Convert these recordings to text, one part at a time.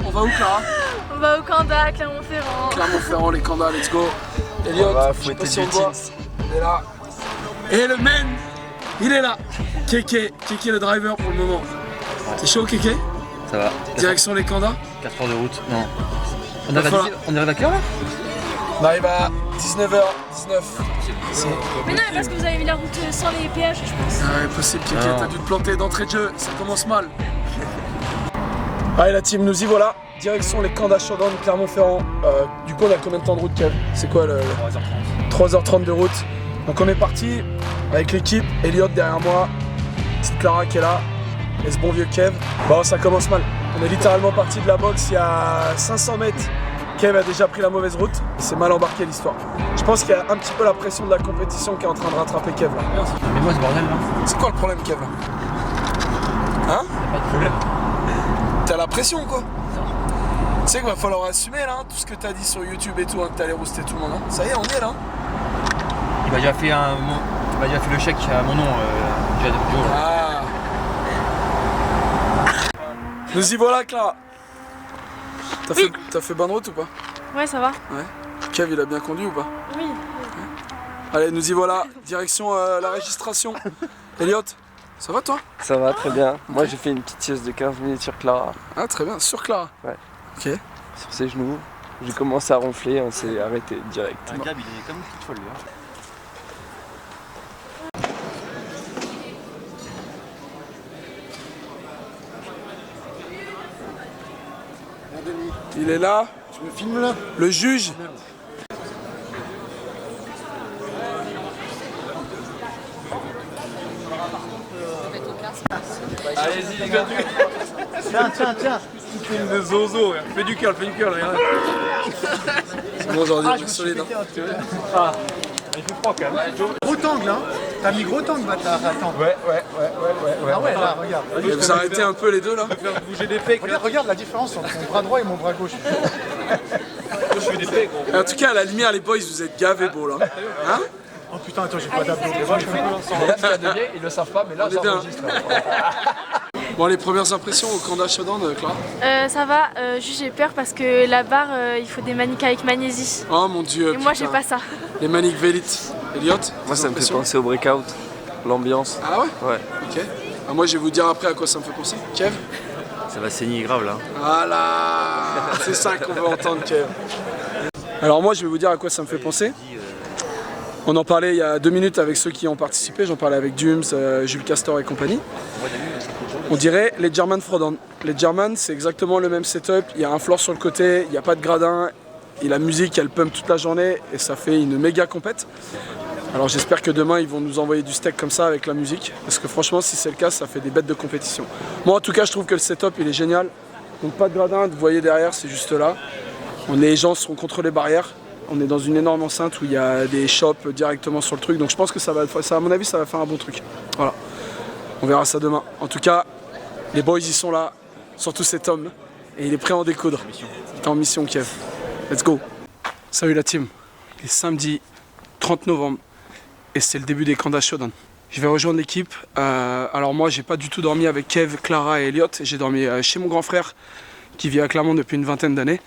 On va où, Clara? On va au Kanda, Clermont-Ferrand. Clermont-Ferrand, les Kandas, let's go. Elliot, je sais pas si on le voit. Il est là. Et le man, il est là. Kéké le driver pour le moment. T'es chaud, Kéké? Ça va. Direction les Kandas? 4 heures de route. Non. On arrive à quelle heure là? On arrive à 19h19. Mais non, mais parce que vous avez mis la route sans les péages, je pense. Ah ouais, possible, Kéké, t'as dû te planter d'entrée de jeu, ça commence mal. Allez la team, nous y voilà. Direction les Kandas Showdown, Clermont-Ferrand. Du coup, on a combien de temps de route, Kev? C'est quoi le 3h30 de route. Donc on est parti avec l'équipe, Elliot derrière moi, petite Clara qui est là, et ce bon vieux Kev. Bon, ça commence mal. On est littéralement parti de la boxe il y a 500 mètres. Kev a déjà pris la mauvaise route, c'est mal embarqué l'histoire. Je pense qu'il y a un petit peu la pression de la compétition qui est en train de rattraper Kev là. Mais moi ce bordel là. C'est quoi le problème, Kev là? Hein? Pas de problème. T'as la pression quoi? Tu sais qu'il va falloir assumer là, tout ce que t'as dit sur YouTube et tout, hein, que t'allais rouster tout le monde. Hein. Ça y est, on y est là. Il m'a déjà fait le chèque à mon nom déjà depuis jour. Ah. Nous y voilà, Clara. T'as fait bonne route ou pas? Ouais, ça va. Ouais. Kev, il a bien conduit ou pas? Oui. Allez, nous y voilà. Direction la registration. Elliot, ça va toi? Ça va très bien. Moi j'ai fait une petite sieste de 15 minutes sur Clara. Ah, très bien. Sur Clara? Ouais. Ok. Sur ses genoux. J'ai commencé à ronfler, on s'est arrêté direct. Gab, il est comme une petite folle lui. Il est là. Tu me filmes là? Le juge. Allez-y les gars. Tiens. Tu filmes le zozo, fais du curl, regarde. C'est bon aujourd'hui, je suis solide. Ah, il fait froid quand même. Gros tangle, hein? T'as mis gros tangle, bâtard. Attends. Ouais. Ah ouais, là, regarde. Et vous arrêtez un peu les deux là? Faire bouger des pecs. Regarde la différence entre mon bras droit et mon bras gauche. Je fais des pecs gros. En tout cas, à la lumière, les boys, vous êtes gavés beau là. Hein? Oh putain, attends, j'ai pas d'abdos. Ils le savent pas, mais là On est bien. Bon, les premières impressions au Kanda Showdown, Clara? Ça va, juste j'ai peur parce que la barre, il faut des maniques avec magnésie. Oh mon dieu. Et moi, j'ai putain. pas ça. Les maniques Vélite. Elliot? Moi ça me fait impressions? penser au breakout, l'ambiance. Ah ouais? Ouais. Ok. Ah, moi je vais vous dire après à quoi ça me fait penser. Kev? Ça va saigner grave là. Voilà. C'est ça qu'on veut entendre, Kev. Alors moi je vais vous dire à quoi ça me fait penser. On en parlait il y a 2 minutes avec ceux qui ont participé. J'en parlais avec Dums, Jules Castor et compagnie. On dirait les German Frodon. Les German, c'est exactement le même setup. Il y a un floor sur le côté, il n'y a pas de gradin. Et la musique, elle pump toute la journée et ça fait une méga compète. Alors j'espère que demain, ils vont nous envoyer du steak comme ça avec la musique. Parce que franchement, si c'est le cas, ça fait des bêtes de compétition. Moi, en tout cas, je trouve que le setup, il est génial. Donc pas de gradin, vous voyez derrière, c'est juste là. Les gens seront contre les barrières. On est dans une énorme enceinte où il y a des shops directement sur le truc. Donc je pense que ça, à mon avis, ça va faire un bon truc. Voilà. On verra ça demain. En tout cas, les boys, ils sont là. Surtout cet homme. Et il est prêt à en découdre. Il est en mission, Kev. Let's go. Salut la team. Il est samedi 30 novembre. Et c'est le début des Kanda Showdown. Je vais rejoindre l'équipe. Alors moi, j'ai pas du tout dormi avec Kev, Clara et Elliot. J'ai dormi chez mon grand frère qui vit à Clermont depuis une vingtaine d'années.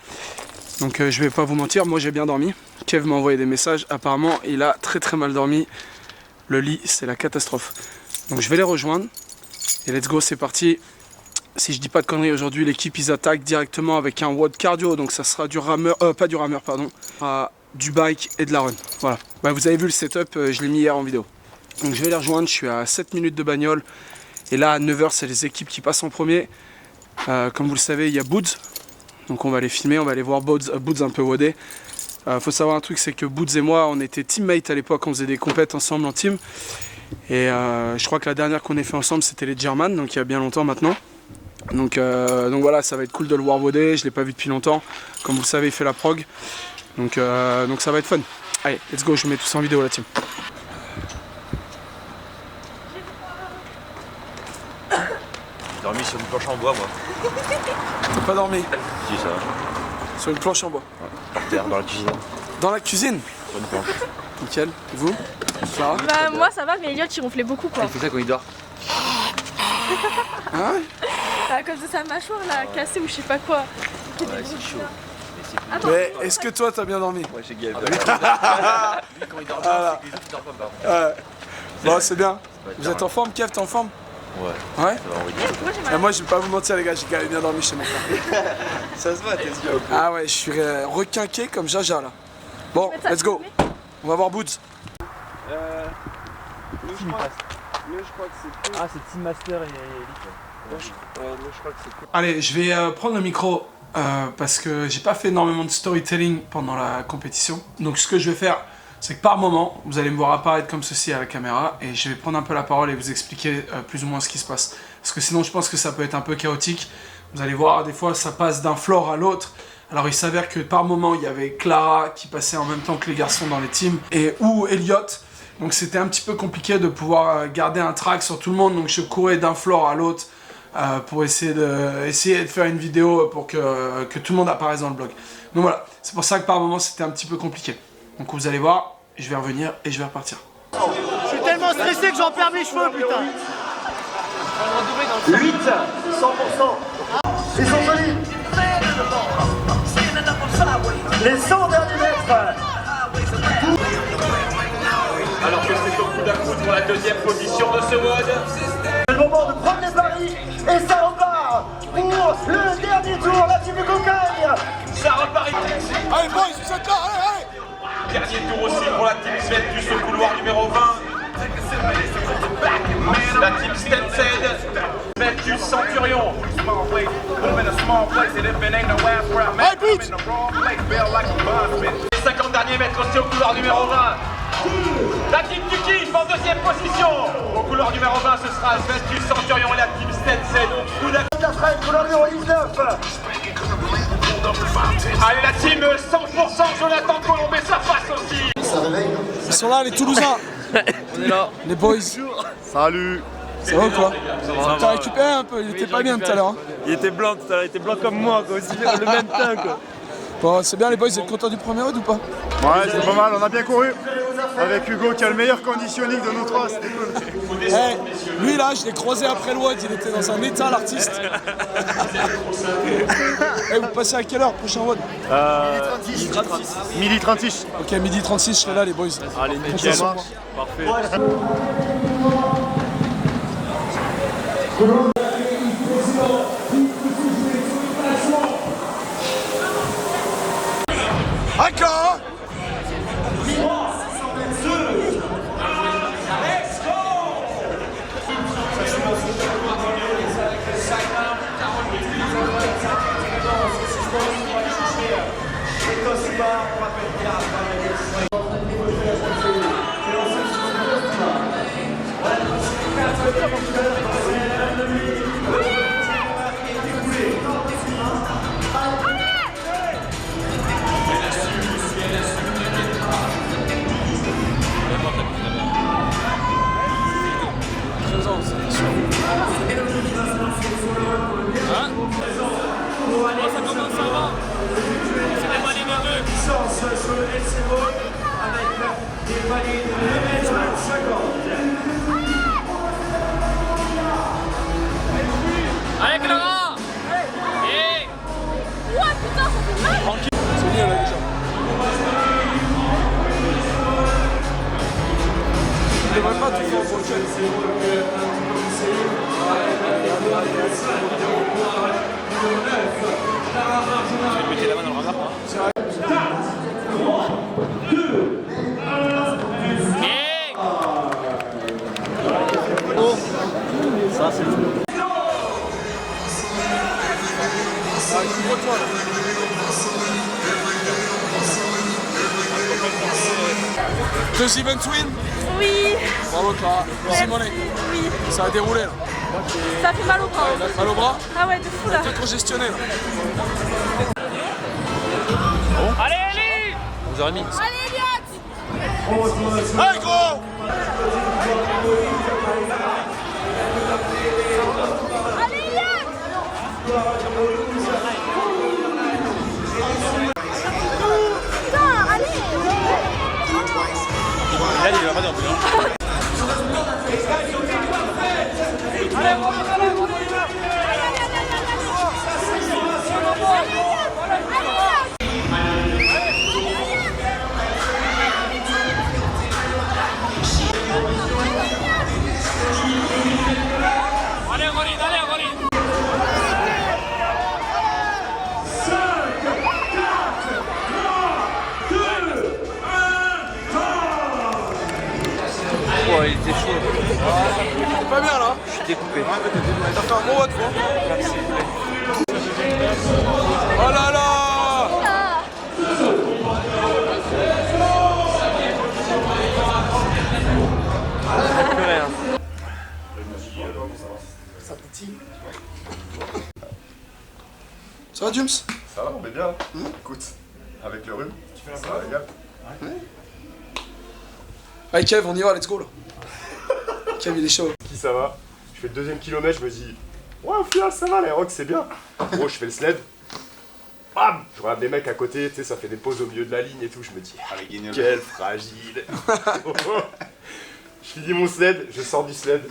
Donc je vais pas vous mentir, moi j'ai bien dormi. Kev m'a envoyé des messages, apparemment il a très mal dormi. Le lit c'est la catastrophe. Donc je vais les rejoindre. Et let's go, c'est parti. Si je dis pas de conneries aujourd'hui, l'équipe ils attaquent directement avec un WOD cardio. Donc ça sera du rameur, pas du rameur pardon, du bike et de la run. Voilà. Bah, vous avez vu le setup, je l'ai mis hier en vidéo. Donc je vais les rejoindre, je suis à 7 minutes de bagnole. Et là à 9h c'est les équipes qui passent en premier. Comme vous le savez, il y a Boots. Donc on va les filmer, on va aller voir Boots un peu wodé. Faut savoir un truc, c'est que Boots et moi, on était teammates à l'époque, on faisait des compètes ensemble en team. Et je crois que la dernière qu'on ait fait ensemble, c'était les German, donc il y a bien longtemps maintenant. Donc voilà, ça va être cool de le voir wodé, je l'ai pas vu depuis longtemps. Comme vous le savez, il fait la prog. Donc ça va être fun. Allez, let's go, je vous mets tout ça en vidéo la team. J'ai dormi sur une planche en bois moi. T'as pas dormi? Si ça va. Sur une planche en bois. Terre dans la cuisine. Dans la cuisine? Sur une planche. Nickel. Et vous? Clara? Bah moi ça va, mais Elliot il ronflait beaucoup quoi. Il fait ça quand il dort. Ah ouais? À cause de sa mâchoire là, cassée ou je sais pas quoi. Ouais, c'est chaud. Attends, Mais est-ce que toi t'as bien dormi? Moi j'ai gagné. Lui quand il dort bien, c'est que les autres qui dorment pas. Bon, c'est bien. Vous êtes en forme, Kev, t'es en forme? Ouais. Ouais. Ça va, on va dire. moi j'ai Et mal. moi je vais pas vous mentir les gars, j'ai quand même bien dormi chez mon frère. Ça se voit tes yeux. Ah ouais, je suis requinqué comme Jaja là. Bon, Mettre ça let's go. filmé. On va voir Boots. Je crois que c'est Ah, c'est Team Master et Elite. je crois que c'est Allez, je vais prendre le micro parce que j'ai pas fait énormément de storytelling pendant la compétition. Donc ce que je vais faire, c'est que par moment, vous allez me voir apparaître comme ceci à la caméra et je vais prendre un peu la parole et vous expliquer plus ou moins ce qui se passe. Parce que sinon, je pense que ça peut être un peu chaotique. Vous allez voir, des fois, ça passe d'un floor à l'autre. Alors il s'avère que par moment, il y avait Clara qui passait en même temps que les garçons dans les teams ou Elliot. Donc c'était un petit peu compliqué de pouvoir garder un track sur tout le monde. Donc je courais d'un floor à l'autre pour essayer de faire une vidéo pour que tout le monde apparaisse dans le blog. Donc voilà, c'est pour ça que par moment c'était un petit peu compliqué. Donc vous allez voir, je vais revenir et je vais repartir. Je suis tellement stressé que j'en perds mes cheveux, putain. 8, 100%. Ils sont solides. Les 100 derniers mètres. Alors que c'est au coup d'un coup pour la deuxième position de ce mode. C'est le moment de prendre les paris et ça repart pour le dernier tour, la team de Cocagne. Ça repart. Allez boys, vous êtes là, allez, allez. Dernier tour aussi pour la team Sventus au couloir numéro 20. La team Stensed, Sventus Centurion. Les 50 derniers mètres aussi au couloir numéro 20. La team Tuki en deuxième position. Au couloir numéro 20, ce sera Sventus Centurion et la team Stensed. Au coup d'un... La fraîche, couloir numéro 19. Allez, la team 100% Jonathan Colombé, ça passe aussi. Ça réveille. Ils sont là les Toulousains. On est là. Les boys. Salut. Ça va ou quoi? T'as récupéré un peu, il était pas bien tout à l'heure. Hein. Il était blanc tout à l'heure, il était blanc comme moi, quoi, aussi le même teint, quoi. Bon, c'est bien les boys, vous êtes contents du premier round ou pas? Ouais, c'est pas mal, on a bien couru. Avec Hugo qui a le meilleur conditioning de nous trois, c'était cool. Eh, lui là, je l'ai croisé après le WOD, il était dans un état l'artiste. Eh, vous passez à quelle heure, prochain WOD? Midi 36. Ok, midi 36, je serai là les boys. Allez, Comptez nickel. sur moi. Parfait. D'accord. Allez Clara. Hey. Ouah putain, ça fait mal. C'est bien là déjà. Je devrais pas tout faire pour le jeu. Tu mettais la main dans le radar. Ça, c'est le... Deux event win. Oui. Bravo Clara. Simonet. Oui. Ça a déroulé là. Ça fait mal au bras. Hein. Mal au bras. Ah ouais, de fou là. T'es congestionné là. Allez, allez 11h30. Allez Elliot. Allez gros. Allez Elliot. Putain, allez. Là, il va pas dans le pas bien là. Je suis découpé. T'as fait un bon WOD, quoi. Merci. Oh là là. Plus rien. Ça va, James? Ça va, on est bien. Écoute, avec le rhume, tu fais la ça, les gars. Allez, Kev, on y va, let's go là. Kev, il est chaud. Qui ça va? Je fais le deuxième kilomètre, je me dis, ouais, au final, ça va, l'aéroc, c'est bien. Gros, je fais le sled. Bam! Je regarde les mecs à côté, tu sais, ça fait des pauses au milieu de la ligne et tout. Je me dis, ah, quel fragile. Je finis mon sled, je sors du sled.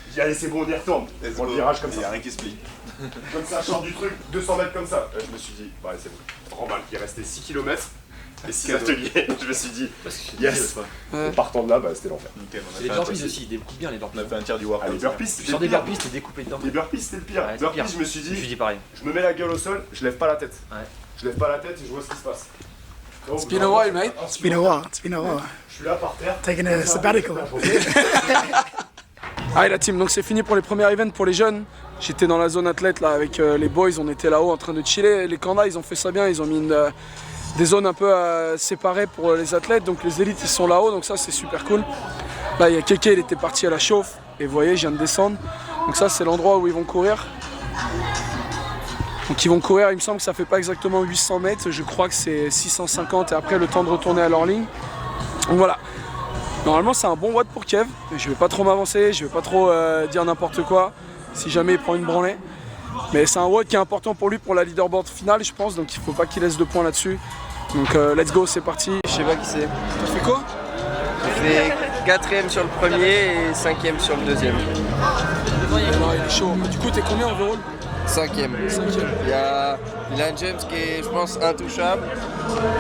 Je dis, allez, c'est bon, on y retourne. On le virage comme ça. Il n'y a rien qui se plie. Comme ça, je sors du truc, 200 mètres comme ça. Là, je me suis dit, ouais, c'est bon. Remballe, il restait 6 km et 6 ateliers. Je me suis dit, yes. En partant de là, bah, c'était l'enfer. Les burpees aussi, ils découpent bien les burpees. On a fait un tiers du workout. Ah, les burpees, Tu c'était sors le des pire. burpees, t'es découpé dedans. Les burpees, c'était le pire. Ouais, c'est Burpees, pire. je me suis Je me dit, dis pareil. je me mets la gueule au sol, je lève pas la tête. Ouais. Je lève pas la tête et je vois ce qui se passe. Donc, It's been a while, mate. It's been a while. It's been a while. Je suis là par terre. Taking a sabbatical. Allez la team, donc c'est fini pour les premiers events pour les jeunes. J'étais dans la zone athlète là avec les boys, on était là-haut en train de chiller. Les Kanda, ils ont fait ça bien, ils ont mis des zones un peu séparées pour les athlètes. Donc les élites ils sont là-haut, donc ça c'est super cool. Là il y a Keke, il était parti à la chauffe. Et vous voyez, je viens de descendre. Donc ça c'est l'endroit où ils vont courir. Donc ils vont courir, il me semble que ça fait pas exactement 800 mètres, je crois que c'est 650 et après le temps de retourner à leur ligne. Donc voilà. Normalement c'est un bon WOD pour Kev, je vais pas trop m'avancer, je vais pas trop dire n'importe quoi si jamais il prend une branlée. Mais c'est un WOD qui est important pour lui pour la leaderboard finale je pense, donc il faut pas qu'il laisse 2 points là-dessus. Donc let's go, c'est parti. Je sais pas qui c'est. T'as fait quoi? J'ai fait 4ème sur le premier et 5ème sur le deuxième. Non, il est chaud. Du coup t'es combien overall? 5ème. 5e. Il y a James qui est, je pense, intouchable.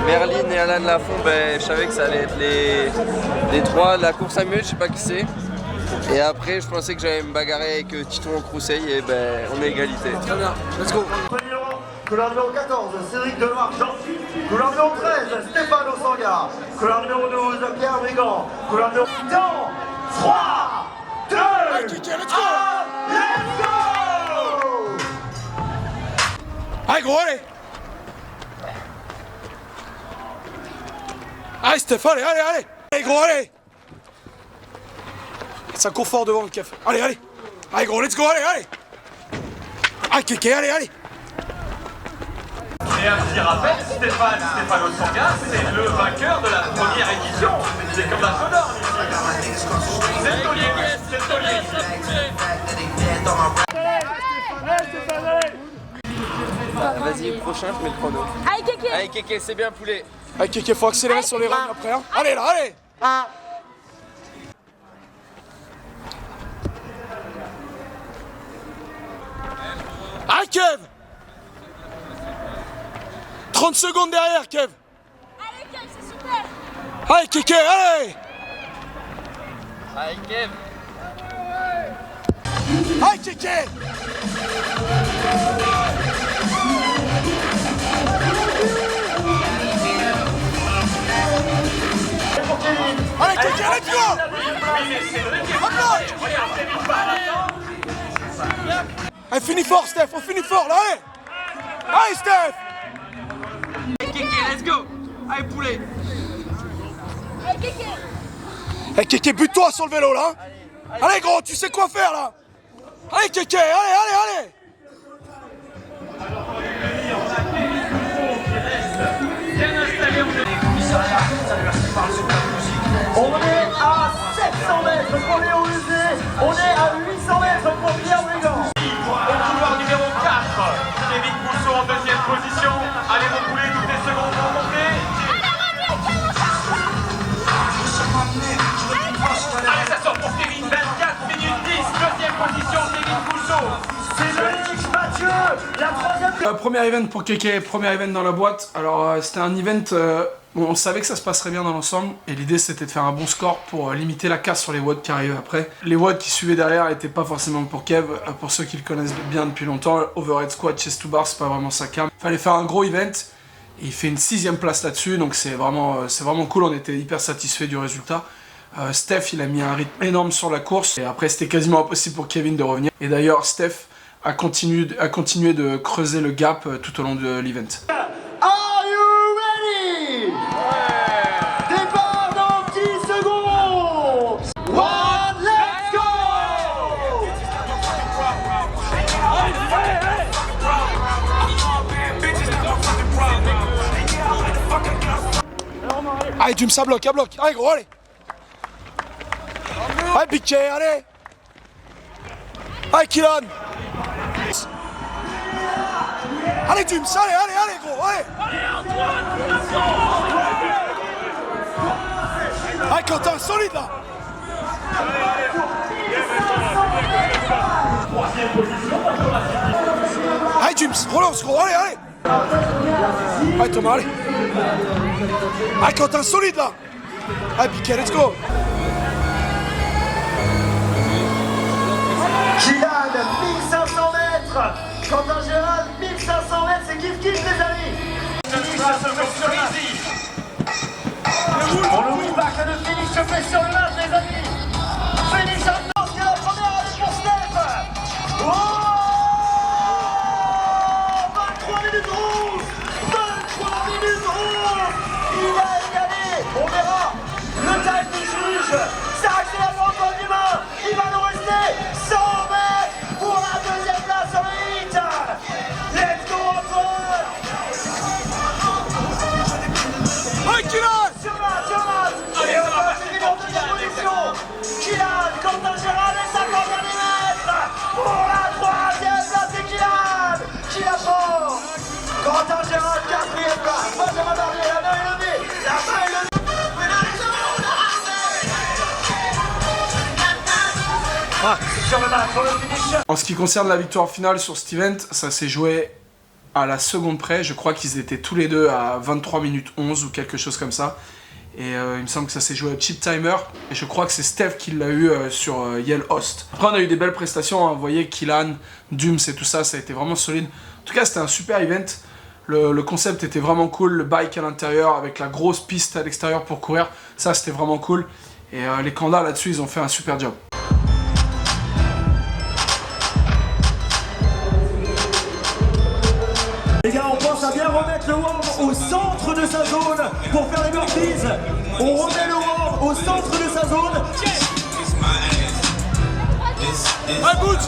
Merlin et Alan Lafont, ben, je savais que ça allait être les 3 de la course à mule, je sais pas qui c'est. Et après, je pensais que j'allais me bagarrer avec Titon Crousseil et ben, on est égalité. Très bien, let's go. Couleur numéro 14, Cédric Demarchand. Couleur numéro 13, Stéphane Osanga. Couleur numéro 12, Pierre Brigand. Couleur numéro 10, 3, 2, 1, let's go! Allez gros, allez! Allez Steph, allez, allez, allez! Allez gros, allez! Ça court fort devant le Kev. Allez, allez! Allez gros, let's go, allez, allez! Allez Kéké, allez, allez! Et un petit rappel, Stéphane Osanga, c'est le vainqueur de la première édition. C'est comme la Sodor ici. C'est le taulier, c'est le taulier. Vas-y, prochain, je mets le chrono. Allez, Kéké! Allez, Kéké, c'est bien poulet. Allez Kéké, faut accélérer sur les runs après, hein! Allez là, allez! Allez Kev! 30 secondes derrière Kev! Allez, Kéké, c'est super! Allez Kéké, allez! Allez, Kev. Allez Kéké! Allez Kéké, let's go! Allez, finis fort Steph, on finit fort là, allez! Allez Steph! Kéké, let's go. Allez, poulet. Allez, Kéké! Allez Kéké, bute-toi sur le vélo là! Allez gros, tu sais quoi faire là! Allez Kéké, allez, allez, allez! On est à 700 mètres pour Léo Usé. On est à 800 mètres pour Pierre Brigand. Au couloir numéro 4, Kevin Pousseau en deuxième position. Allez mon poulet, toutes les secondes vont monter. Allez, ça sort pour Kevin, 24 minutes 10, deuxième position, Kevin Pousseau. Cédric Mathieu, la troisième. Premier event pour Kéké, premier event dans la boîte. Alors c'était un event, on savait que ça se passerait bien dans l'ensemble et l'idée c'était de faire un bon score pour limiter la casse sur les WOD qui arrivaient après. Les WOD qui suivaient derrière n'étaient pas forcément pour Kev, pour ceux qui le connaissent bien depuis longtemps, overhead squat, chest to bar, c'est pas vraiment sa cam. Fallait faire un gros event et il fait une 6ème place là-dessus, donc c'est vraiment cool, on était hyper satisfait du résultat. Steph, il a mis un rythme énorme sur la course. Et après, c'était quasiment impossible pour Kevin de revenir. Et d'ailleurs, Steph a continué de creuser le gap tout au long de l'event. Are you ready? Départ dans 10 secondes. One, let's go! Allez, Dum, ça bloque, à bloc. Allez, gros, allez. Allez, piqué, allez. Allez, Kylian. Allez, Dum, allez, gros, allez. Allez, Quentin, solide, là. Allez, Dum, relance, gros, allez. Allez, Thomas, allez. Allez, Quentin, solide, là. Allez, piqué, let's go. Kylian, 1500 mètres. Quentin Gérald, 1500 mètres, c'est kiff les amis. On n'oublie pas que le finish se fait sur le mat, les amis. Finish en danse, c'est la première année pour Steph. Oh, 23 minutes 11. 23 minutes 11. Il a égalé. On verra le time du juge. Ça accélère encore du main. Il va nous rester 100 mètres pour la deuxième place sur le hit. Let's go encore. Allez, Kylian. Sur mat. Et on va finir en deuxième position. Kylian, Quentin Gérald et 50 derniers mètres. Pour la troisième place, c'est Kylian qui la prend. Quentin Gérald, quatrième place. Benjamin Barbier, la main est levée. La main est levée. Sur le mat, pour le finish. En ce qui concerne la victoire finale sur cet event, ça s'est joué à la seconde près. Je crois qu'ils étaient tous les deux à 23 minutes 11 ou quelque chose comme ça. Et il me semble que ça s'est joué au chip timer. Et je crois que c'est Steph qui l'a eu sur Yale Host. Après, on a eu des belles prestations. Hein. Vous voyez, Kylian, Dums et tout ça, ça a été vraiment solide. En tout cas, c'était un super event. Le concept était vraiment cool. Le bike à l'intérieur avec la grosse piste à l'extérieur pour courir. Ça, c'était vraiment cool. Et les Kanda là-dessus, ils ont fait un super job. Les gars, on pense à bien remettre le worm au centre de sa zone pour faire les burpees. On remet le worm au centre de sa zone. Allez, boot.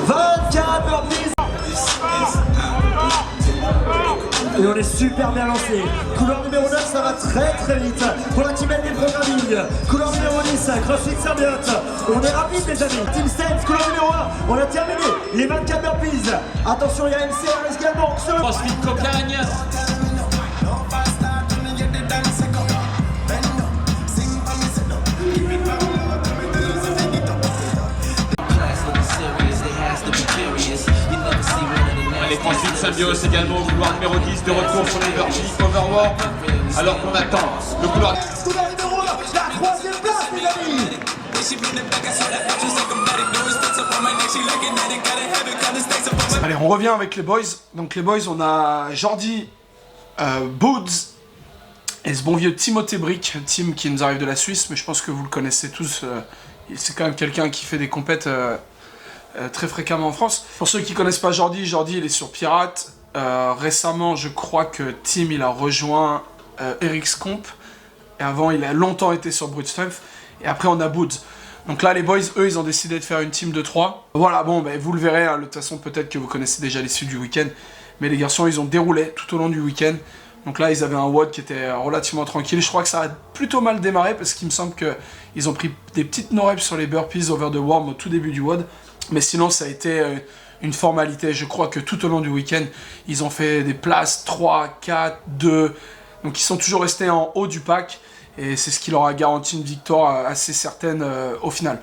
24 burpees. Et on est super bien lancé. Couloir numéro 9, ça va très vite pour la team LB Programming. Couloir numéro 10, CrossFit Symbiote. On est rapide les amis. Team Stance, couloir numéro 1. On a terminé les 24 burpees. Attention, il y a MCRS également sur le CrossFit Cocagne. Les CrossFit Symbiose également au couloir numéro 10 de retour sur les burpees overwork. Alors qu'on attend le couloir. couloir numéro 1, la troisième place les amis. Allez, on revient avec les boys. Donc les boys, on a Jordi, Boods et ce bon vieux Timothée Brick, team qui nous arrive de la Suisse, mais je pense que vous le connaissez tous. C'est quand même quelqu'un qui fait des compètes très fréquemment en France. Pour ceux qui connaissent pas Jordi, il est sur Pirate. Récemment, je crois que Tim il a rejoint Eric's Comp. Et avant, il a longtemps été sur Brute Strength. Et après, on a Boods. Donc là, les boys, eux, ils ont décidé de faire une team de 3. Voilà, bon, ben, vous le verrez. Hein, de toute façon, peut-être que vous connaissez déjà l'issue du week-end. Mais les garçons, ils ont déroulé tout au long du week-end. Donc là, ils avaient un WOD qui était relativement tranquille. Je crois que ça a plutôt mal démarré parce qu'il me semble qu'ils ont pris des petites no-reps sur les burpees over the worm au tout début du WOD. Mais sinon, ça a été une formalité. Je crois que tout au long du week-end, ils ont fait des places 3, 4, 2. Donc ils sont toujours restés en haut du pack. Et c'est ce qui leur a garanti une victoire assez certaine au final.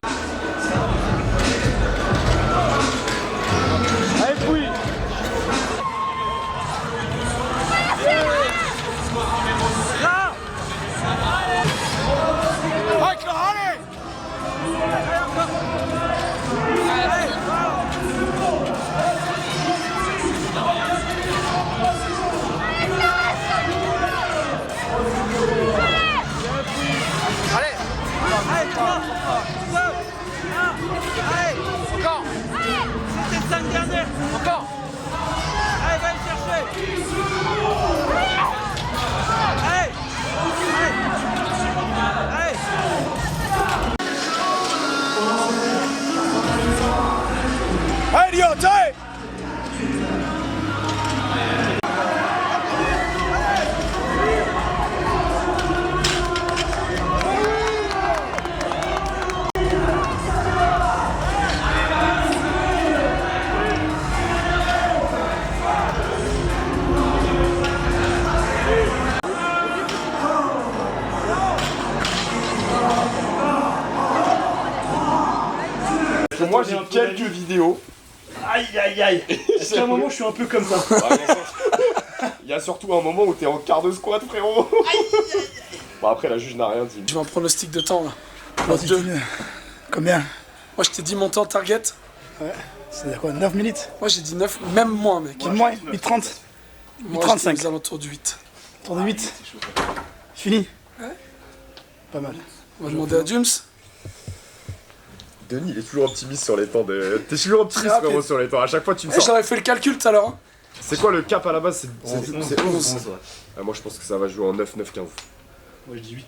moi j'ai quelques vidéos. Aïe aïe aïe. Est-ce qu'à un moment je suis un peu comme ça? Il y a surtout un moment où t'es en quart de squat, frérot. Bon, après, la juge n'a rien dit. Je vais en pronostic de temps là. Vas-y, combien? Moi je t'ai dit mon temps target. Ouais. C'est quoi, 9 minutes? Moi j'ai dit 9, même moins mec. Moins 8h30. Moi 8h35. aux alentours du 8. Tour de 8. Fini? Ouais. Pas mal. On va demander à Jums. Denis, il est toujours optimiste sur les temps de... T'es toujours optimiste, frérot, sur les temps. À chaque fois, tu me sors. J'avais fait le calcul tout à l'heure. Hein. C'est quoi le cap à la base? C'est 11. Ah, moi, je pense que ça va jouer en 9-9-15. Moi je dis 8-30.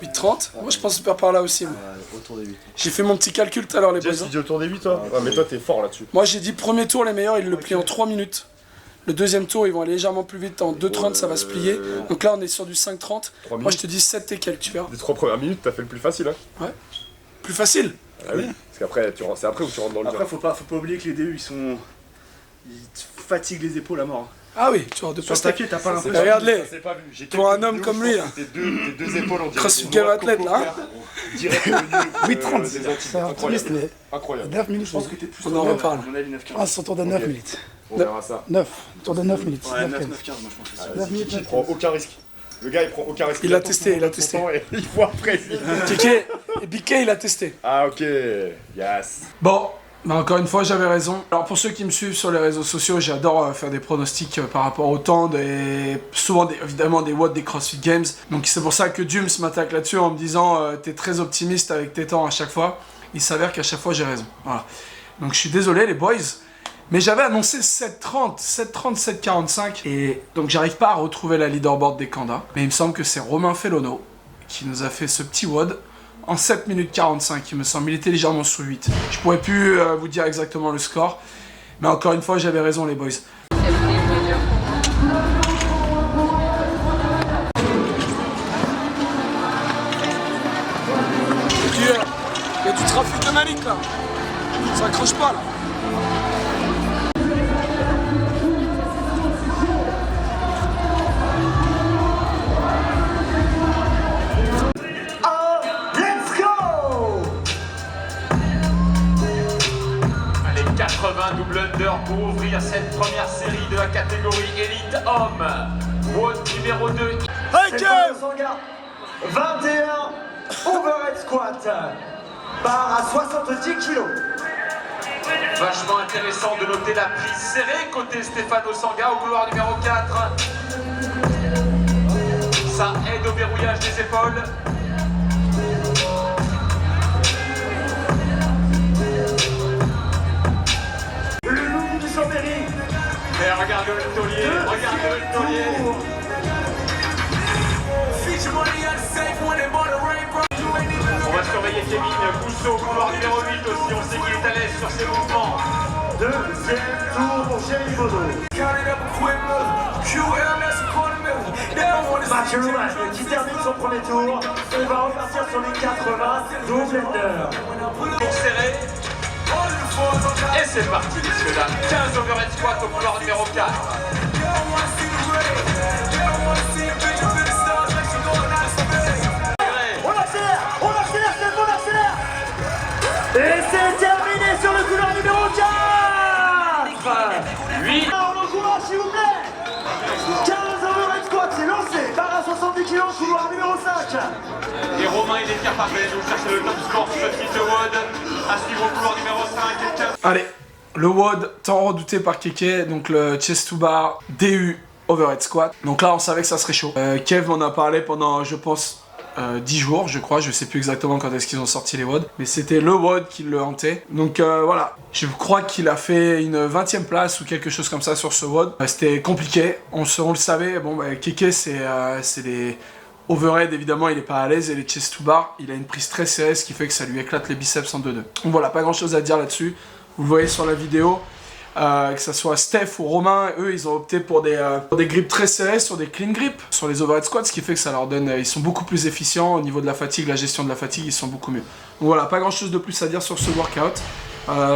8,30. Moi je pense faire par là aussi. Autour des 8. J'ai fait mon petit calcul tout à l'heure les boys. Jess, tu dis autour des 8, toi? Ouais, mais toi, t'es fort là-dessus. Moi j'ai dit premier tour les meilleurs, ils le plient en 3 minutes. Le deuxième tour ils vont aller légèrement plus vite, en 2,30 ça va se plier. Donc là on est sur du 5,30. Moi je te dis 7 et quelques, tu verras. Les 3 premières minutes, t'as fait le plus facile, hein? Ouais. Plus facile. Ah oui. Parce qu'après, c'est après où tu rentres dans le Après faut pas oublier que les DU ils fatiguent les épaules à mort. Ah oui, tu vois, de Sur le papier t'as pas l'impression. Regarde-les. J'ai Pour un homme comme lui là. Tes deux épaules, on dirait. CrossFit Game athlète là. Hein. Direct 8,30. C'est optimiste, mais Incroyable. 9 minutes. Je pense que t'es plus On en reparle. à mon avis 9-15. Ah, c'est autour de 9 minutes. On verra ça. 9. Autour de 9 minutes. Ouais 9-15 9, moi je pense que c'est 9 minutes. Il prend aucun risque. Le gars, il prend aucun risque. Il a testé, il a testé. Et il faut après. Kéké et Biké il a testé. Ah, ok. Yes. Bon, mais encore une fois j'avais raison. Alors pour ceux qui me suivent sur les réseaux sociaux, j'adore faire des pronostics par rapport au temps, souvent évidemment des watts des CrossFit Games. Donc c'est pour ça que Jums m'attaque là-dessus en me disant t'es très optimiste avec tes temps à chaque fois. Il s'avère qu'à chaque fois j'ai raison. Voilà. Donc je suis désolé les boys. Mais j'avais annoncé 7,30, 7,45 et donc j'arrive pas à retrouver la leaderboard des Kanda. Mais il me semble que c'est Romain Fellono qui nous a fait ce petit WOD en 7 minutes 45, il me semble. Il était légèrement sous 8. Je pourrais plus vous dire exactement le score, mais encore une fois j'avais raison les boys. Il y a du trafic de Malik là. Ça accroche pas là. Let's go! Allez, 80 double under pour ouvrir cette première série de la catégorie Elite Homme. WOD numéro 2. Stéphano Sanga, 21 overhead squat, barre à 70 kg. Vachement intéressant de noter la prise serrée côté Stéphano Sanga au couloir numéro 4. Ça aide au verrouillage des épaules. Le loup du Chambéry. Et regarde le taulier, regarde le taulier. On va surveiller Kevin Bousseau, couloir numéro 8 aussi, on sait qu'il est à l'aise sur ses mouvements. Deuxième tour pour Chéri Bodo. Mathieu Roumache qui termine son premier tour. On va repartir sur les 80 double under. Pour serrer. Et c'est parti, messieurs dames. 15 overhead squat au couloir numéro 4. On accélère, c'est bon, on accélère. Et c'est terminé sur le couloir numéro 4. 8. On encourage s'il vous plaît. 15 overhead squat, c'est lancé. Barre à 70 kg, couloir numéro 5. Et Romain, il est capable de nous chercher le top score sur ce type de WOD. À suivre au couloir numéro 5 et 15. Allez, le WOD tant redouté par Kéké, donc le chest to bar DU overhead squat. Donc là on savait que ça serait chaud. Kev m'en a parlé pendant je pense 10 jours je crois, je sais plus exactement quand est-ce qu'ils ont sorti les WOD, mais c'était le WOD qui le hantait. Donc voilà, je crois qu'il a fait une 20e place ou quelque chose comme ça sur ce WOD. C'était compliqué, on le savait. Bon bah, Kéké c'est les overhead, évidemment il est pas à l'aise, et les chest to bar il a une prise très serrée, ce qui fait que ça lui éclate les biceps en 2-2. Donc voilà, pas grand chose à dire là-dessus. Vous le voyez sur la vidéo, que ce soit Steph ou Romain, eux ils ont opté pour des grips très serrés sur des clean grips, sur les overhead squats, ce qui fait que ça leur donne, ils sont beaucoup plus efficients au niveau de la fatigue, la gestion de la fatigue, ils sont beaucoup mieux. Donc voilà, pas grand chose de plus à dire sur ce workout.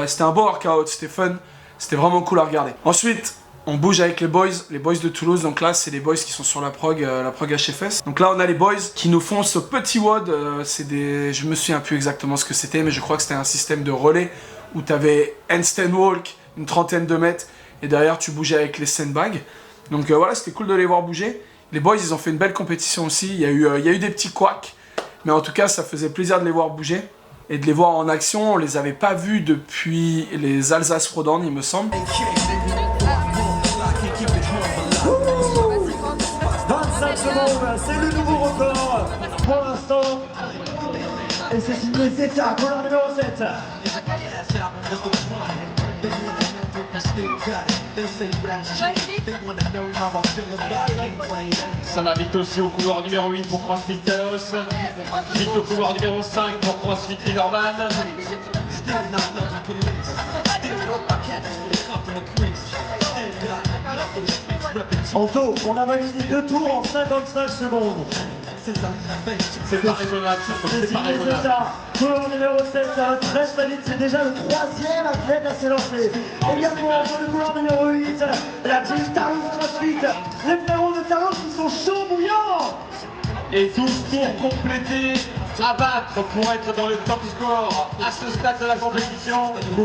C'était un bon workout, c'était fun, c'était vraiment cool à regarder. Ensuite, On bouge avec les boys de Toulouse, donc là c'est les boys qui sont sur la prog HFS. Donc là on a les boys qui nous font ce petit WOD, je me souviens plus exactement ce que c'était, mais je crois que c'était un système de relais où tu avais handstand walk, une trentaine de mètres, et derrière tu bougeais avec les sandbags. Donc voilà, c'était cool de les voir bouger. Les boys ils ont fait une belle compétition aussi, il y a eu des petits couacs, mais en tout cas ça faisait plaisir de les voir bouger. Et de les voir en action, on les avait pas vus depuis les Alsace Rodan il me semble. 25 secondes, c'est le nouveau record pour l'instant. Et c'est signé Zeta, couleur numéro 7. Ça va vite aussi au couloir numéro 8 pour CrossFit Talos. Vite au couloir numéro 5 pour CrossFit Lenormand. En taux, on a validé 2 tours en 55 secondes. C'est pas raisonnable, c'est pas raisonnable. Ça, couleur numéro 7, 13 valides, c'est déjà le 3e athlète à s'élancer. Également pour le couleur numéro 8, la team Talos CrossFit. Les frérots de Talos qui sont chauds bouillants. Et 12 tours complétés à battre pour être dans le top score à ce stade de la compétition. Il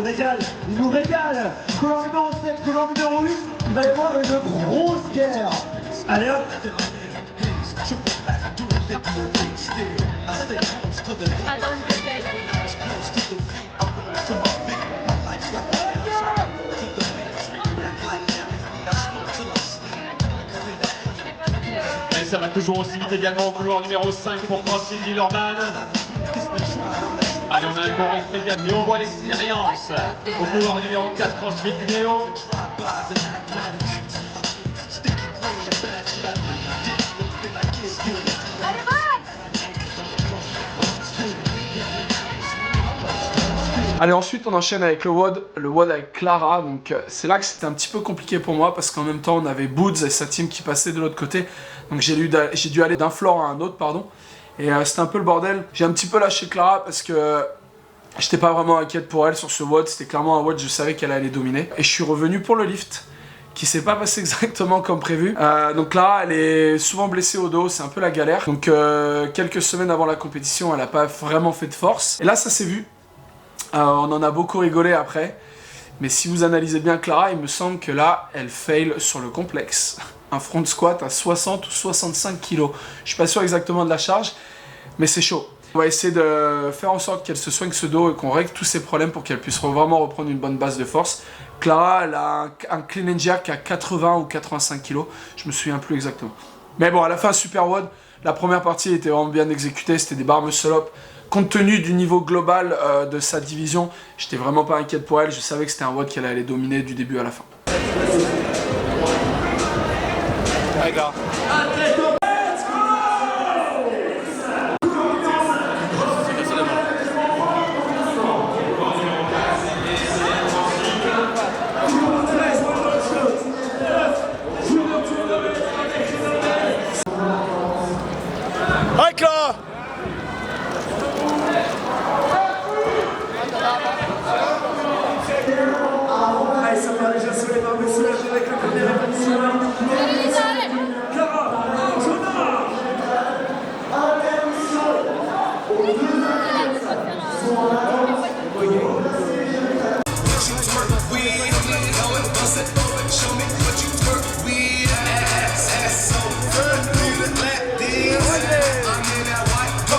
nous régale. Couleur numéro 7, couleur numéro 8, il va y avoir une grosse guerre. Allez hop. Et ça va toujours aussi vite également au couloir numéro 5 pour CrossFit Lenormand. Allez, on a un corps immédiat, mais on voit l'expérience au couloir numéro 4 CrossFit Néo. Allez, ensuite on enchaîne avec le WOD avec Clara. Donc c'est là que c'était un petit peu compliqué pour moi parce qu'en même temps on avait Boots et sa team qui passaient de l'autre côté. Donc j'ai dû aller d'un floor à un autre, pardon. Et c'était un peu le bordel. J'ai un petit peu lâché Clara parce que j'étais pas vraiment inquiète pour elle sur ce WOD. C'était clairement un WOD, je savais qu'elle allait dominer. Et je suis revenu pour le lift qui s'est pas passé exactement comme prévu. Donc là, elle est souvent blessée au dos, c'est un peu la galère. Donc quelques semaines avant la compétition, elle a pas vraiment fait de force. Et là, ça s'est vu. On en a beaucoup rigolé après. Mais si vous analysez bien Clara, il me semble que là, elle fail sur le complexe. Un front squat à 60 ou 65 kg. Je suis pas sûr exactement de la charge, mais c'est chaud. On va essayer de faire en sorte qu'elle se soigne ce dos et qu'on règle tous ses problèmes pour qu'elle puisse vraiment reprendre une bonne base de force. Clara, elle a un clean and jerk à 80 ou 85 kg. Je me souviens plus exactement. Mais bon, elle a fait un super WOD. La première partie était vraiment bien exécutée. C'était des barres muscle up. Compte tenu du niveau global de sa division, j'étais vraiment pas inquiète pour elle. Je savais que c'était un WOD qu'elle allait dominer du début à la fin. Allez, gars.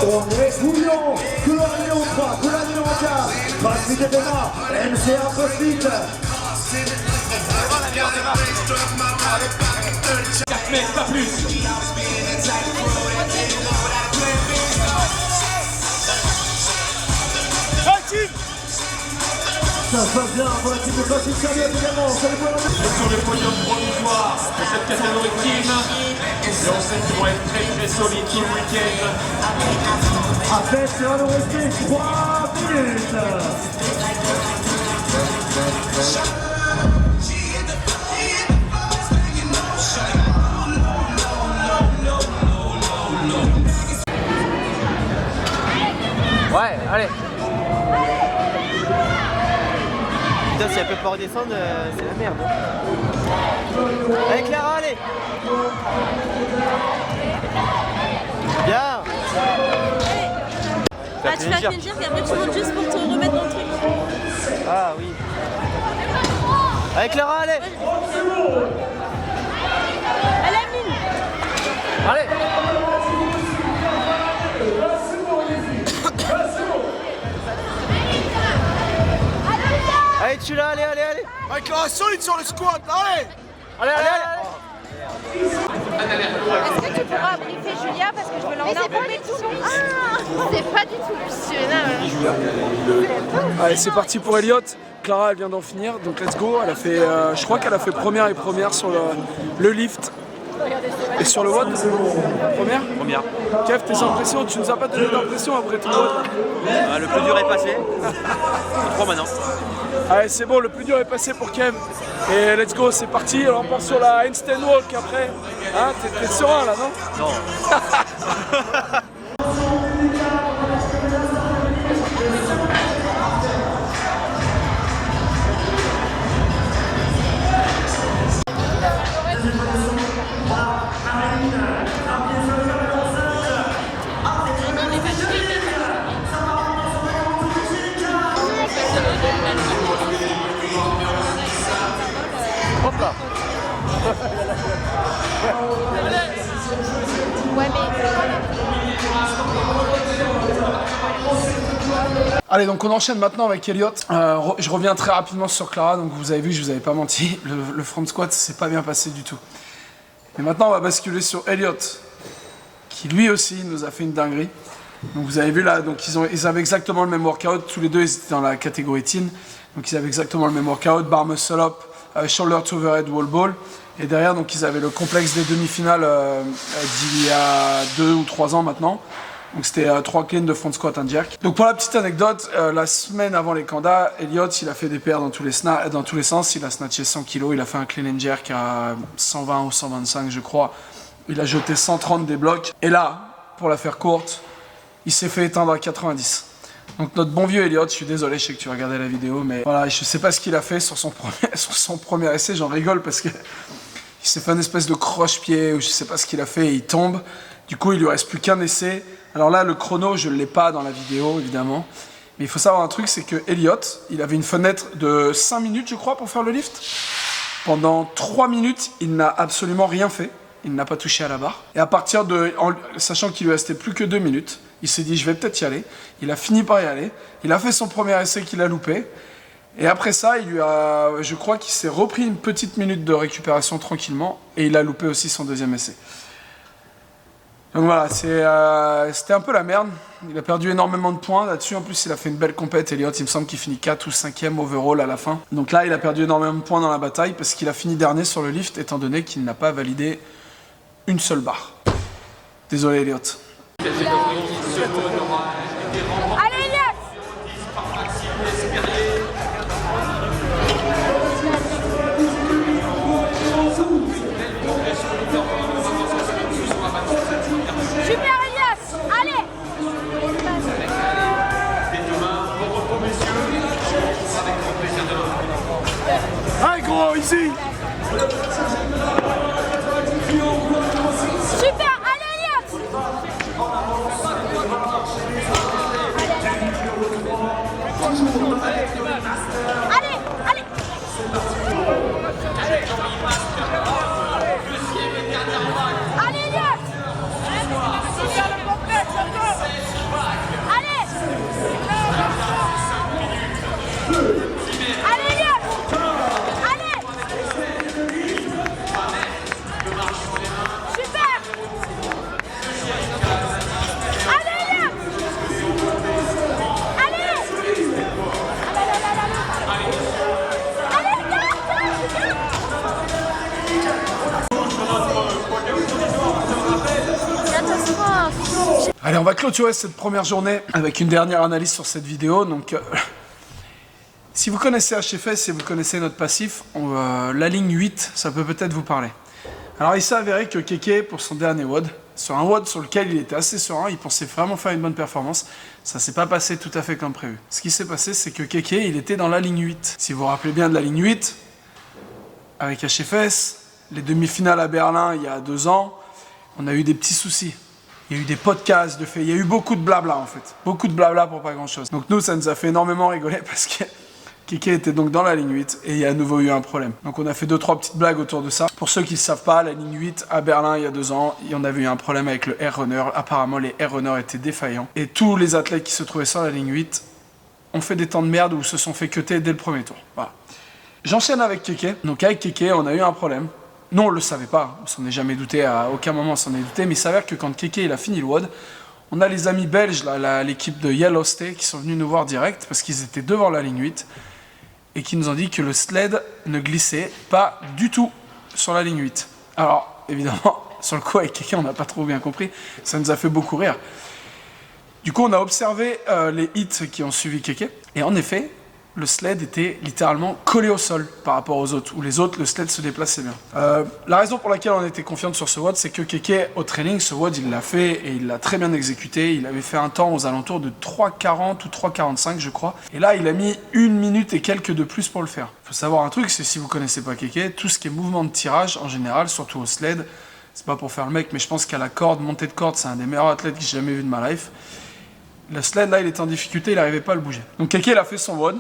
On est bouillon. Couleur numéro 3, couleur numéro 4. CrossFit MMA, MCA CrossFit. 4 mètres, pas plus. Ça se passe bien pour la team de CrossFit Serbia également. Sur le podium provisoire de cette catégorie team. Et on sait qu'ils vont être très très solides tout le week-end. Après, c'est va nous rester 3 minutes. Ouais, allez. Putain, si elle peut pas redescendre, c'est la merde. Allez Clara, allez. Bien. Ah, tu vas finir et après tu montes juste pour te remettre dans le truc. Ah oui. Allez Clara, allez. Allez Amine. Allez. Allez tu l'as, allez. Avec la solide sur le squat, allez. Allez. Est-ce que tu pourras briefer Julia parce que je veux l'emmener en compétition? C'est pas du tout le Allez, c'est parti pour Elliot. Clara, elle vient d'en finir, donc let's go. Elle a fait, je crois qu'elle a fait première sur le lift. Et sur le WOD, première. Kev, tes impressions, tu nous as pas donné d'impression après ton WOD. Le plus dur est passé. On prend maintenant. Allez, c'est bon, le plus dur est passé pour Kev. Et let's go, c'est parti. Alors on part sur la handstand walk après. Hein, t'es serein là, non? Non. Hop là. Ouais, mais... Allez, donc on enchaîne maintenant avec Elliot. Je reviens très rapidement sur Clara. Donc vous avez vu, je vous avais pas menti. Le front squat, c'est pas bien passé du tout. Et maintenant, on va basculer sur Elliot, qui lui aussi nous a fait une dinguerie. Donc vous avez vu là, donc ils avaient exactement le même workout. Tous les deux, ils étaient dans la catégorie teen. Donc ils avaient exactement le même workout, bar muscle up, shoulder to overhead wall ball. Et derrière, donc ils avaient le complexe des demi-finales d'il y a 2 ou 3 ans maintenant. Donc c'était 3 cleans de front squat and jerk. Donc pour la petite anecdote, la semaine avant les Kanda, Elliot, il a fait des PR dans tous les sens. Il a snatché 100 kg, il a fait un clean and jerk à 120 ou 125 je crois. Il a jeté 130 des blocs. Et là, pour la faire courte, il s'est fait éteindre à 90. Donc notre bon vieux Elliot, je suis désolé, je sais que tu regardais la vidéo, mais voilà, je sais pas ce qu'il a fait sur son premier essai, j'en rigole parce que il s'est fait une espèce de croche-pied ou je sais pas ce qu'il a fait et il tombe. Du coup, il lui reste plus qu'un essai. Alors là, le chrono, je ne l'ai pas dans la vidéo, évidemment. Mais il faut savoir un truc, c'est que Elliot, il avait une fenêtre de 5 minutes, je crois, pour faire le lift. Pendant 3 minutes, il n'a absolument rien fait. Il n'a pas touché à la barre. Et à partir de... sachant qu'il lui restait plus que 2 minutes, il s'est dit, je vais peut-être y aller. Il a fini par y aller. Il a fait son premier essai qu'il a loupé. Et après ça, je crois qu'il s'est repris une petite minute de récupération tranquillement. Et il a loupé aussi son deuxième essai. Donc voilà, c'était un peu la merde. Il a perdu énormément de points là-dessus. En plus, il a fait une belle compète. Elliot, il me semble qu'il finit 4 ou 5e overall à la fin. Donc là, il a perdu énormément de points dans la bataille parce qu'il a fini dernier sur le lift, étant donné qu'il n'a pas validé une seule barre. Désolé, Elliot. Allez, Elias! Super, Elias! Allez! Allez, gros, ici! Super! Allez, Elias! Allez, allez! Allez, Elias! Allez! Allez, Elias! Allez! Super! Allez, Elias! Allez! Allez, Allez, on va clôturer cette première journée avec une dernière analyse sur cette vidéo. Donc, si vous connaissez HFS et vous connaissez notre passif, la ligne 8, ça peut peut-être vous parler. Alors, il s'est avéré que Keke, pour son dernier WOD, sur un WOD sur lequel il était assez serein, il pensait vraiment faire une bonne performance. Ça s'est pas passé tout à fait comme prévu. Ce qui s'est passé, c'est que Keke, il était dans la ligne 8. Si vous vous rappelez bien de la ligne 8, avec HFS, les demi-finales à Berlin il y a 2 ans, on a eu des petits soucis. Il y a eu des podcasts de fait, il y a eu beaucoup de blabla en fait. Beaucoup de blabla pour pas grand chose. Donc nous, ça nous a fait énormément rigoler parce que Keke était donc dans la ligne 8 et il y a à nouveau eu un problème. Donc on a fait 2-3 petites blagues autour de ça. Pour ceux qui ne savent pas, la ligne 8 à Berlin il y a 2 ans, il y en avait eu un problème avec le air runner. Apparemment les air runners étaient défaillants. Et tous les athlètes qui se trouvaient sur la ligne 8 ont fait des temps de merde ou se sont fait cutter dès le premier tour. Voilà. J'enchaîne avec Keke. Donc avec Keke, on a eu un problème. Nous on le savait pas, on s'en est jamais douté, à aucun moment on s'en est douté, mais il s'avère que quand Keke il a fini le WOD, on a les amis belges, l'équipe de Yellow Stay, qui sont venus nous voir direct parce qu'ils étaient devant la ligne 8 et qui nous ont dit que le sled ne glissait pas du tout sur la ligne 8. Alors, évidemment, sur le coup avec Keke, on n'a pas trop bien compris, ça nous a fait beaucoup rire. Du coup, on a observé les hits qui ont suivi Keke, et en effet, le sled était littéralement collé au sol par rapport aux autres, où les autres, le sled se déplaçait bien. La raison pour laquelle on était confiant sur ce WOD, c'est que Keke, au training, ce WOD, il l'a fait et il l'a très bien exécuté. Il avait fait un temps aux alentours de 3,40 ou 3,45, je crois. Et là, il a mis 1 minute et quelques de plus pour le faire. Il faut savoir un truc, c'est si vous connaissez pas Keke, tout ce qui est mouvement de tirage, en général, surtout au sled, c'est pas pour faire le mec, mais je pense qu'à la corde, montée de corde, c'est un des meilleurs athlètes que j'ai jamais vu de ma life. Le sled, là, il était en difficulté, il n'arrivait pas à le bouger. Donc Keke, il a fait son WOD.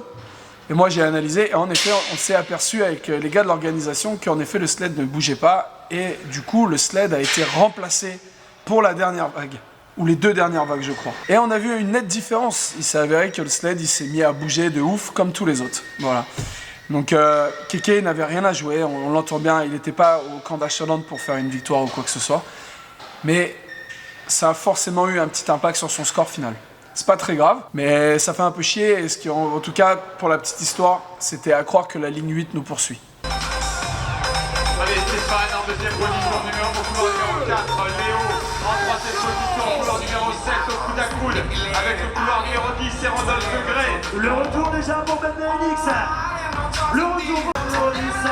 Et moi j'ai analysé et en effet on s'est aperçu avec les gars de l'organisation qu'en effet le sled ne bougeait pas et du coup le sled a été remplacé pour la dernière vague, ou les 2 dernières vagues je crois. Et on a vu une nette différence, il s'est avéré que le sled il s'est mis à bouger de ouf comme tous les autres, voilà. Donc Keke n'avait rien à jouer, on l'entend bien, il n'était pas au camp d'Acheland pour faire une victoire ou quoi que ce soit, mais ça a forcément eu un petit impact sur son score final. C'est pas très grave, mais ça fait un peu chier. Et en tout cas, pour la petite histoire, c'était à croire que la ligne 8 nous poursuit. Allez, Stéphane en deuxième position, au couloir numéro 4, Léo en troisième position, au couloir numéro 7, au coude à coude, avec le couloir numéro 10, c'est Rodolphe Gray. Le retour déjà pour Ben Benelix. Le retour pour Rodolphe.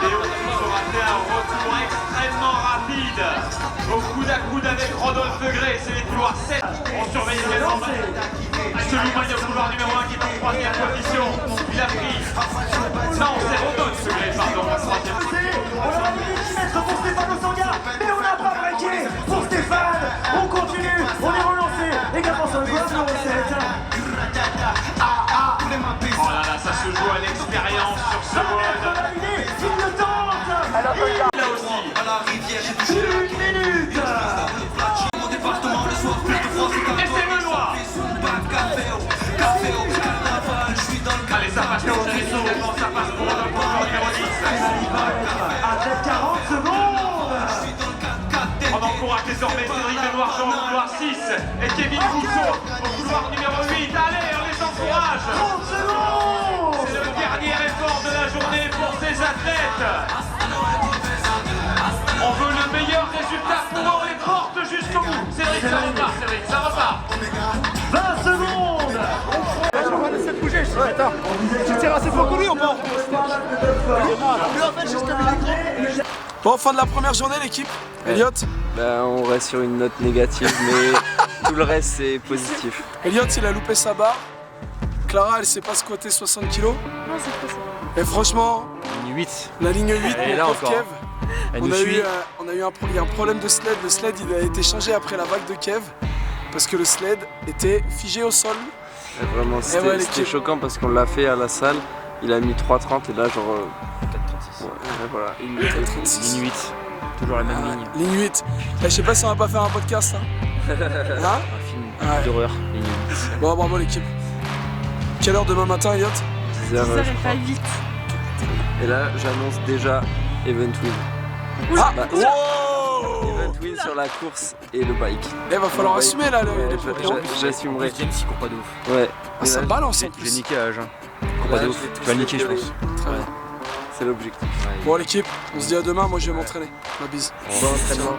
Léo qui aura fait un retour extrêmement rapide. Au coude à coude avec Rodolphe Gray, c'est les couloirs 7. On surveille également Seloumagne au couloir numéro 1 qui est en troisième position. Il a pris. Non, c'est Rodolphe Gray, pardon, en troisième position. On a mis 10 mètres pour Stéphane Ossanga, mais on n'a pas breaké pour Stéphane. On continue, on est relancé. Également sur le joueur numéro 7. Oh là là, ça se joue à l'expérience sur ce mode. Il le tente. Là aussi. 1 minute. Et c'est Benoît. Allez, ça passe pour Chérisso, ça passe pour Rodolphe au couloir numéro 10. À 40 secondes. On encourage désormais Cédric Benoît au couloir 6 et Kevin Rousseau au couloir numéro 8. Allez, on les encourage. 30 secondes. C'est le dernier effort de la journée pour ces athlètes. On veut le meilleur résultat pour eux et porte jusqu'au bout. Cédric, ça repart, Cédric, ça repart. 20 secondes. On va laisser bouger, je sais. Attends, tu tires assez fort que lui ou pas? Lui en fait, juste comme il est. Bon, fin de la première journée l'équipe, Elliot. Ben, on reste sur une note négative, mais tout le reste c'est positif. Elliot il a loupé sa barre. Clara elle s'est pas squattée 60 kg. Non, c'est trop ça. Et franchement, Ligne 8. la ligne 8, Elle est mon là pauvre encore. Kev, Elle on nous a, suit. il y a un problème de sled. Le sled il a été changé après la vague de Kev parce que le sled était figé au sol. Et vraiment, ouais, c'était l'équipe. choquant parce qu'on l'a fait à la salle. Il a mis 3,30 et là, genre. 4,36. Ouais, voilà. Ligne 8. Toujours la même ligne. Ligne 8. Je sais pas si on va pas faire un podcast. Hein. Hein Un film Ouais. d'horreur. Ligne 8. Bon, bravo l'équipe. Quelle heure demain matin, Elliot? 10h, 10h et pas 8. Et là, j'annonce déjà Event Win. Ah Bah, wow. Event Win sur la course et le bike. Eh, va falloir Le bike, assumer là ouais, les premiers. j'assumerai. James il court pas de ouf. Ouais. Ah, ça Et là, balance en Je l'ai plus. niqué à Agen. Il court pas là, de je ouf. vais Tu tous vas le les niquer je coller. pense. Très bien. C'est l'objectif. Bon l'équipe, on se dit à demain, moi je vais m'entraîner. Ma bise. Bon entraînement.